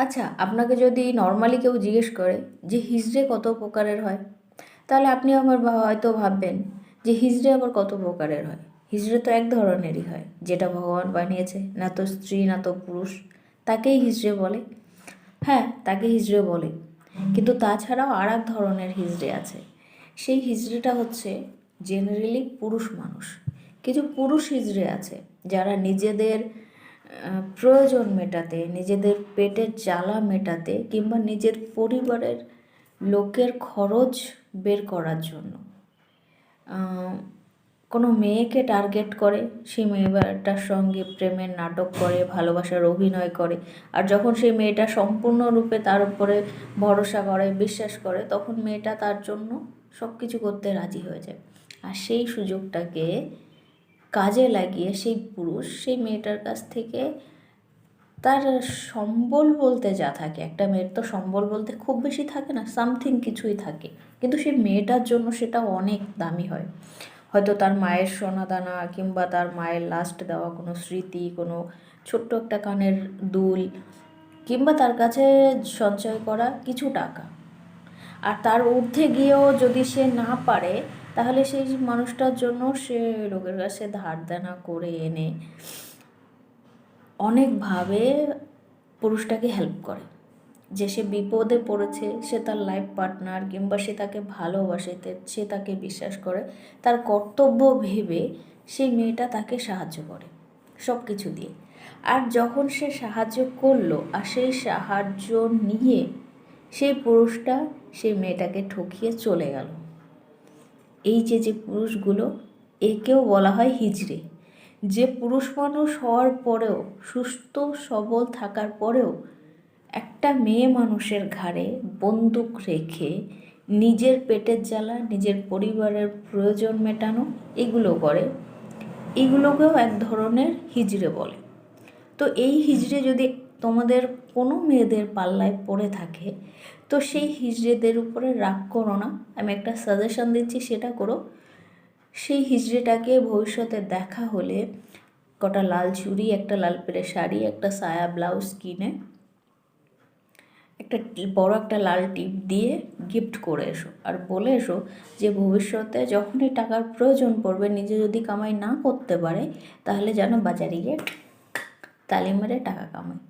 আচ্ছা, আপনাকে যদি নর্মালি কেউ জিজ্ঞেস করে যে হিজড়ে কত প্রকারের হয়, তাহলে আপনি আমার হয়তো ভাববেন যে হিজড়ে আবার কত প্রকারের হয়। হিজড়ে তো এক ধরনেরই হয়, যেটা ভগবান বানিয়েছে, না তো স্ত্রী না তো পুরুষ, তাকেই হিজড়ে বলে। হ্যাঁ, তাকে হিজড়ে বলে, কিন্তু তাছাড়াও আর এক ধরনের হিজড়ে আছে। সেই হিজড়েটা হচ্ছে জেনারেলি পুরুষ মানুষ। কিছু পুরুষ হিজড়ে আছে যারা নিজেদের প্রয়োজন মেটাতে, নিজেদের পেটের জ্বালা মেটাতে, কিংবা নিজের পরিবারের লোকের খরচ বের করার জন্য কোনো মেয়েকে টার্গেট করে, সেই মেয়েটার সঙ্গে প্রেমের নাটক করে, ভালোবাসার অভিনয় করে। আর যখন সেই মেয়েটা সম্পূর্ণরূপে তার উপরে ভরসা করে, বিশ্বাস করে, তখন মেয়েটা তার জন্য সব কিছু করতে রাজি হয়ে যায়। আর সেই সুযোগটাকে কাজে লাগিয়ে সেই পুরুষ সেই মেয়েটার কাছ থেকে তার সম্বল বলতে যা থাকে, একটা মেয়ের তো সম্বল বলতে খুব বেশি থাকে না, সামথিং কিছুই থাকে, কিন্তু সেই মেয়েটার জন্য সেটা অনেক দামি হয়। হয়তো তার মায়ের সোনাদানা, কিংবা তার মায়ের লাস্ট দেওয়া কোনো স্মৃতি, কোনো ছোট্ট একটা কানের দুল, কিংবা তার কাছে সঞ্চয় করা কিছু টাকা। আর তার ঊর্ধ্বে গিয়েও যদি সে না পারে, তাহলে সেই মানুষটার জন্য সে লোকের কাছে ধার দেনা করে এনে অনেকভাবে পুরুষটাকে হেল্প করে। যে সে বিপদে পড়েছে, সে তার লাইফ পার্টনার, কিংবা সে তাকে ভালোবাসে, সে তাকে বিশ্বাস করে, তার কর্তব্য ভেবে সেই মেয়েটা তাকে সাহায্য করে সব কিছু দিয়ে। আর যখন সে সাহায্য করলো, আর সেই সাহায্য নিয়ে সেই পুরুষটা সেই মেয়েটাকে ঠকিয়ে চলে গেল, এই যে পুরুষগুলো, একেও বলা হয় হিজড়ে। যে পুরুষ মানুষ হওয়ার পরেও, সুস্থ সবল থাকার পরেও, একটা মেয়ে মানুষের ঘাড়ে বন্দুক রেখে নিজের পেটের জ্বালা, নিজের পরিবারের প্রয়োজন মেটানো এগুলো করে, এগুলোকেও এক ধরনের হিজড়ে বলে। তো এই হিজড়ে যদি তোমাদের কোনো মেয়েদের পাল্লায় পড়ে থাকে, তো সেই হিজড়েদের উপরে রাগ করো না, আমি একটা সাজেশন দিচ্ছি, সেটা করো। সেই হিজড়েটাকে ভবিষ্যতে দেখা হলে কটা লাল চুড়ি, একটা লাল পেরে শাড়ি, একটা সায়া ব্লাউজ কিনে একটা বড় একটা লাল টিপ দিয়ে গিফট করে এসো, আর বলে এসো যে ভবিষ্যতে যখনই টাকার প্রয়োজন পড়বে, নিজে যদি কামাই না করতে পারে, তাহলে যেন বাজারে গিয়ে তালি মেরে টাকা কামায়।